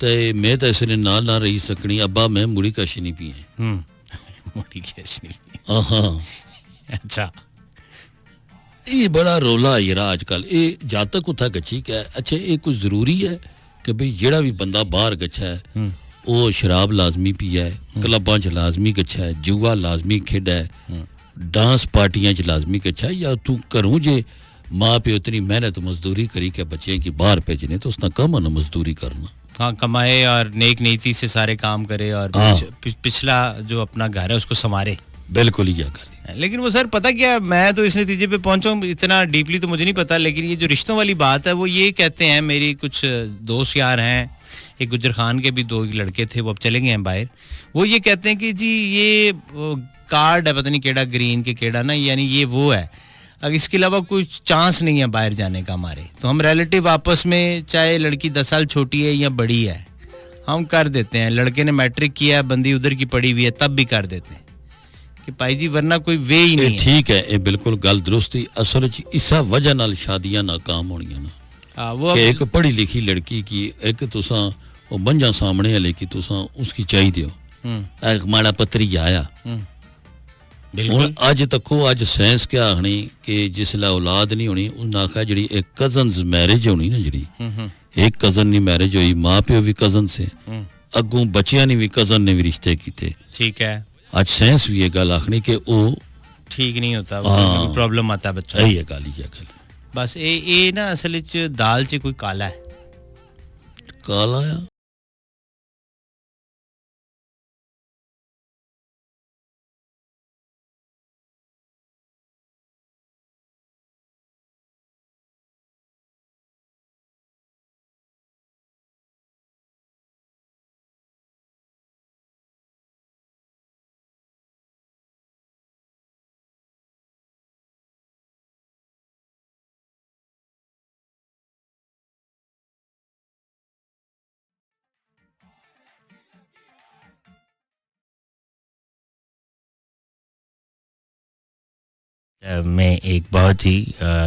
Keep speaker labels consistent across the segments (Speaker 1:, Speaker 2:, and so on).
Speaker 1: تے میں تے اس نے نال نہ رہی سکنی ابا میں مڑی کش نہیں پیے
Speaker 2: موڑی کیش نہیں.
Speaker 1: ہاں
Speaker 2: اچھا
Speaker 1: یہ بڑا رولا ہے آج کل یہ جد تک اتھا گچھی کیا ہے. اچھا یہ کچھ ضروری ہے کہ بھئی جڑا بھی بندہ باہر گچھا ہے وہ شراب لازمی پیا ہے, کلباں چ لازمی گچھا ہے, جوا لازمی کھیڈا ہے, ڈانس پارٹیاں چ لازمی گچھا ہے, یا تو کروں جے ماں پیو اتنی محنت مزدوری کری کہ بچے کی باہر بھیجنے تو اس نے کم ہے مزدوری کرنا.
Speaker 2: ہاں کمائے اور نیک نیتی سے سارے کام کرے اور پچھلا جو اپنا گھر ہے اس کو سنوارے.
Speaker 1: بالکل ہی گل.
Speaker 2: لیکن وہ سر پتہ کیا میں تو اس نتیجے پہ پہنچا ہوں, اتنا ڈیپلی تو مجھے نہیں پتا, لیکن یہ جو رشتوں والی بات ہے وہ یہ کہتے ہیں, میری کچھ دوست یار ہیں, ایک گجر خان کے بھی 2 لڑکے تھے وہ اب چلے گئے ہیں باہر, وہ یہ کہتے ہیں کہ جی یہ کارڈ ہے پتہ نہیں کیڑا گرین کے کیڑا نا, یعنی یہ وہ ہے, اگر اس کے علاوہ کوئی چانس نہیں ہے باہر جانے کا ہمارے, تو ہم ریلیٹیو آپس میں چاہے لڑکی 10 سال چھوٹی ہے یا بڑی ہے ہم کر دیتے ہیں. لڑکے نے میٹرک کیا ہے, بندی ادھر کی پڑھی ہوئی ہے, تب بھی کر دیتے ہیں کہ بھائی جی ورنہ کوئی وے ہی نہیں ہے.
Speaker 1: ٹھیک ہے یہ بالکل گل درستی. اصل اسا وجہ نال شادیاں ناکام ہونیاں نا
Speaker 2: وہ
Speaker 1: کہ ایک پڑھی لکھی لڑکی کی ایک تساں وہ بنجا سامنے ہے لیکن تساں اس کی چاہی دیو ایک ماڑا پتری آیا ہوں اج تکو اج سائنس کیا آخنی کہ جس لئے اولاد نہیں ہونی انہاں آخیا جڑی ایک کزنز میرج ہونی نا, جڑی ایک کزن نہیں میرج ہوئی, ماں پیو بھی کزن سے, اگوں بچیاں نے بھی کزن نے بھی رشتے کیتے.
Speaker 2: ٹھیک ہے
Speaker 1: اج سائنس بھی یہ گل آخنی کہ او
Speaker 2: ٹھیک نہیں ہوتا, پرابلم آتا ہے بچوں.
Speaker 1: یہ گل ہی گل
Speaker 2: بس اے نا اصل وچ دال چ کوئی کالا ہے.
Speaker 1: کالا آیا
Speaker 2: میں ایک بہت ہی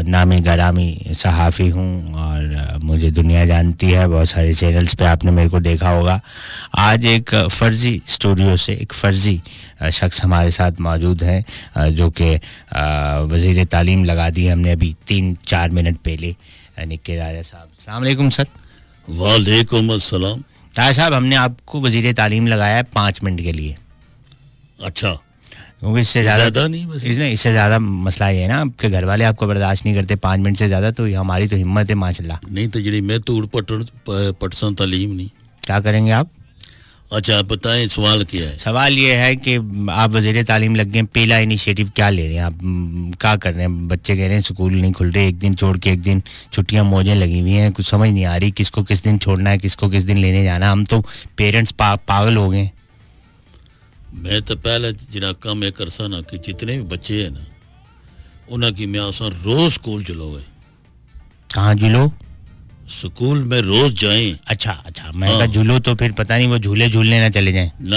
Speaker 2: نامی گرامی صحافی ہوں اور مجھے دنیا جانتی ہے, بہت سارے چینلز پہ آپ نے میرے کو دیکھا ہوگا. آج ایک فرضی اسٹوڈیو سے ایک فرضی شخص ہمارے ساتھ موجود ہیں جو کہ وزیر تعلیم لگا دی ہم نے ابھی 3-4 منٹ پہلے, نکے راجہ صاحب. السلام علیکم سر.
Speaker 1: وعلیکم السلام.
Speaker 2: راجہ صاحب ہم نے آپ کو وزیر تعلیم لگایا ہے 5 منٹ کے لیے.
Speaker 1: اچھا
Speaker 2: کیونکہ اس سے زیادہ نہیں, اس سے زیادہ مسئلہ یہ ہے نا آپ کے گھر والے آپ کو برداشت نہیں کرتے 5 منٹ سے زیادہ, تو ہماری تو ہمت ہے ماشاءاللہ.
Speaker 1: نہیں تو جڑی میں توڑ پٹسن تعلیم نہیں.
Speaker 2: کیا کریں گے آپ؟
Speaker 1: اچھا بتائیں سوال کیا ہے؟
Speaker 2: سوال یہ ہے کہ آپ وزیر تعلیم لگ گئے, پہلا انیشیٹو کیا لے رہے ہیں آپ, کیا کر رہے ہیں؟ بچے کہہ رہے ہیں اسکول نہیں کھل رہے, ایک دن چھوڑ کے ایک دن چھٹیاں موجیں لگی ہوئی ہیں, کچھ سمجھ نہیں آ رہی کس کو کس دن چھوڑنا ہے کس کو کس دن لینے جانا. ہم تو پیرنٹس پاگل ہو گئے.
Speaker 1: میں تو پہلے جڑا کام یہ کرسا نا کہ جتنے بھی بچے ہیں نا انہاں کی میں آسان روز سکول چلو گئے.
Speaker 2: کہاں جلو؟
Speaker 1: سکول میں روز جائیں.
Speaker 2: اچھا میں کہا جھولو تو پھر پتہ نہیں وہ جھولے جھولنے نہ چلے جائیں.
Speaker 1: نہ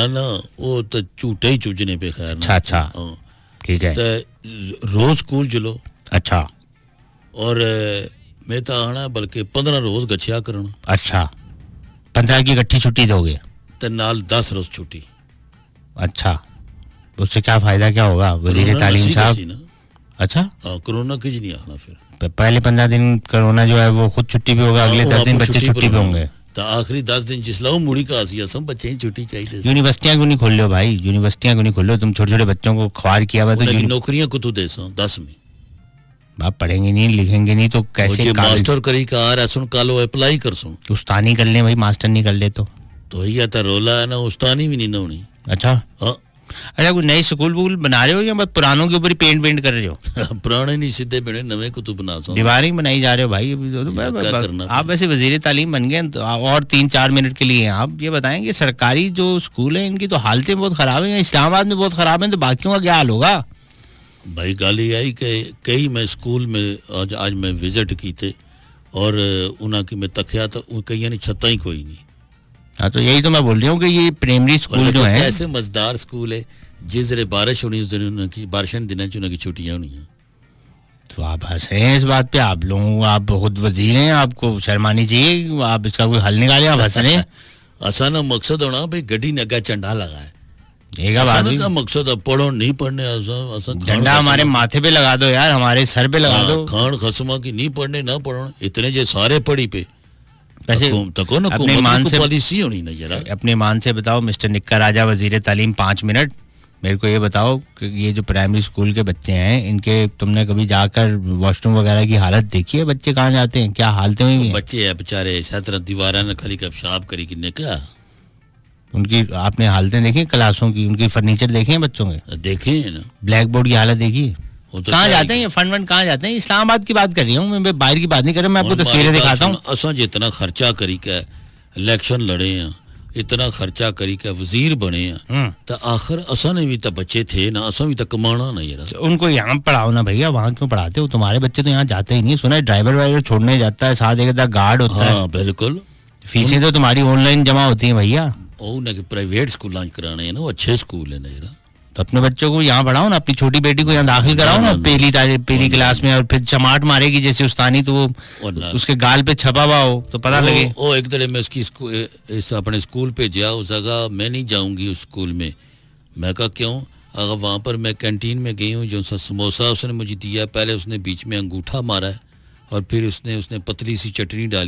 Speaker 1: وہ تو چوٹے ہی چوجنے پہ خیر.
Speaker 2: اچھا ٹھیک ہے.
Speaker 1: تو روز سکول چلو.
Speaker 2: اچھا
Speaker 1: اور میں تو آنا بلکہ 15 روز گچھیا کرنا.
Speaker 2: اچھا 15 کی اکٹھی چھٹی دو گے
Speaker 1: تو نال 10 روز چھٹی.
Speaker 2: اچھا اس سے کیا فائدہ کیا ہوگا وزیر تعلیم صاحب؟ اچھا
Speaker 1: ہاں کرونا کی نہیں آنا. پھر
Speaker 2: پہلے 15 دن کرونا جو ہے وہ خود چھٹی بھی ہوگا, اگلے 10 دن بچے چھٹی پہ ہوں گے,
Speaker 1: تو آخری 10 دن جس لاؤ مڑی کا آسیا سب بچے ہی چھٹی چاہیے.
Speaker 2: یونیورسٹیاں کیوں نہیں کھول لو بھائی, یونیورسٹیاں کیوں نہیں کھول لو؟ تم چھوٹے چھوٹے بچوں کو خوار کیا ہوا تو
Speaker 1: نوکریاں کو تو دے سو 10 میں.
Speaker 2: آپ پڑھیں گے نہیں لکھیں گے نہیں تو کیسے
Speaker 1: ماسٹر کری کا آ رہا سن کالو اپلائی کر سوں.
Speaker 2: استانی کر لیں بھائی, ماسٹر نہیں کر لے تو
Speaker 1: یہ تو رولا ہے نا, استانی بھی نہیں ہونی.
Speaker 2: اچھا
Speaker 1: ہاں
Speaker 2: اچھا کوئی نئے سکول وکول بنا رہے ہو یا بس پرانوں کے اوپر ہی پینٹ کر رہے ہو؟
Speaker 1: پرانے نہیں سیدھے بنے نوے کو تو بنا سو,
Speaker 2: دیواریں بنائی جا رہے ہو بھائی. آپ ویسے وزیر تعلیم بن گئے اور 3-4 منٹ کے لیے آپ یہ بتائیں کہ سرکاری جو اسکول ہیں ان کی تو حالتیں بہت خراب ہیں, اسلام آباد میں بہت خراب ہیں, تو باقیوں کا کیا حال ہوگا؟
Speaker 1: بھائی گال یہ آئی کہ کئی میں اسکول میں آج میں وزٹ کیتے اور انہاں کی میں تکیا تو کئی یعنی چھتاں ہی کوئی نہیں.
Speaker 2: ہاں تو یہی تو میں بول رہا ہوں کہ یہ پرائمری اسکول جو ہیں
Speaker 1: ایسے مزدار اسکول ہے جس طرح بارش ہونی اس دن انہوں کی بارشیں دنوں انہوں کی چھٹیاں ہونی ہیں.
Speaker 2: تو آپ ہنس رہے ہیں اس بات پہ, آپ لوگ آپ خود وزیر ہیں, آپ کو شرمانی چاہیے, آپ اس کا کوئی حل نکالیں, آپ ہنس رہے ہیں.
Speaker 1: آسان مقصد ہونا بھائی گڈی نے اگا چنڈا لگا ہے,
Speaker 2: کا
Speaker 1: مقصد ہے پڑھو نہیں پڑھنے,
Speaker 2: جھنڈا ہمارے ماتھے پہ لگا دو یار, ہمارے سر پہ لگا دو.
Speaker 1: کھان خسما کی نہیں پڑھنے نہ پڑھو, اتنے جو سارے پڑھی پہ پالیسی ہونی نا ذرا.
Speaker 2: اپنے ایمان سے بتاؤ مسٹر نکا راجا وزیر تعلیم, 5 منٹ میرے کو یہ بتاؤ کہ یہ جو پرائمری اسکول کے بچے ہیں ان کے تم نے کبھی جا کر واش روم وغیرہ کی حالت دیکھی ہے؟ بچے کہاں جاتے ہیں, کیا حالتیں ہوئی ہیں
Speaker 1: بچے ہیں بیچارے ایسا طرح دیوارہ نہ کھلی کب شاپ کری کنے کا,
Speaker 2: ان کی آپ نے حالتیں دیکھی کلاسوں کی, ان کی فرنیچر دیکھے ہیں بچوں کے,
Speaker 1: دیکھیں نا
Speaker 2: بلیک بورڈ کی حالت دیکھی, کہاں جاتے ہیں یہ فنڈ ونڈ کہاں جاتے ہیں؟ اسلام آباد کی بات کر رہی ہوں میں, باہر کی بات نہیں کر رہا, میں آپ کو تصویریں دکھاتا ہوں.
Speaker 1: اساں جتنا خرچہ کری کا الیکشن لڑے ہیں, اتنا خرچہ کری کا وزیر بنے ہیں, تو آخر اساں نے بھی تو بچے تھے نا, اساں بھی تو کمانا نا یار.
Speaker 2: ان کو یہاں پڑھاؤ نا بھیا, وہاں کیوں پڑھاتے ہو؟ تمہارے بچے تو یہاں جاتے ہی نہیں, سنا ہے ڈرائیور وائیور چھوڑنے جاتا ہے, ساتھ ایک گارڈ ہوتا ہے.
Speaker 1: ہاں بالکل,
Speaker 2: فیسیں تو تمہاری آن لائن جمع ہوتی ہیں بھیا.
Speaker 1: وہ نہ کہ پرائیویٹ اسکول لانچ کرانے ہیں نا, وہ اچھے اسکول ہیں نا یار.
Speaker 2: تو اپنے بچوں کو یہاں پڑھاؤ نا, اپنی چھوٹی بیٹی کو یہاں داخل کراؤ نا پہلی کلاس میں, اور پھر چماٹ مارے گی جیسے استانی تو وہ اس کے گال پہ چھپا ہوا ہو تو پتہ لگے.
Speaker 1: وہ ایک طرح میں اس کی اپنے اسکول پہ جا, اس جگہ میں نہیں جاؤں گی اس اسکول میں. میں کہا کیوں؟ اگر وہاں پر میں کینٹین میں گئی ہوں, جو سا سموسا اس نے مجھے دیا, پہلے اس نے بیچ میں انگوٹھا مارا ہے اور پھر اس نے پتلی سی چٹنی ڈالی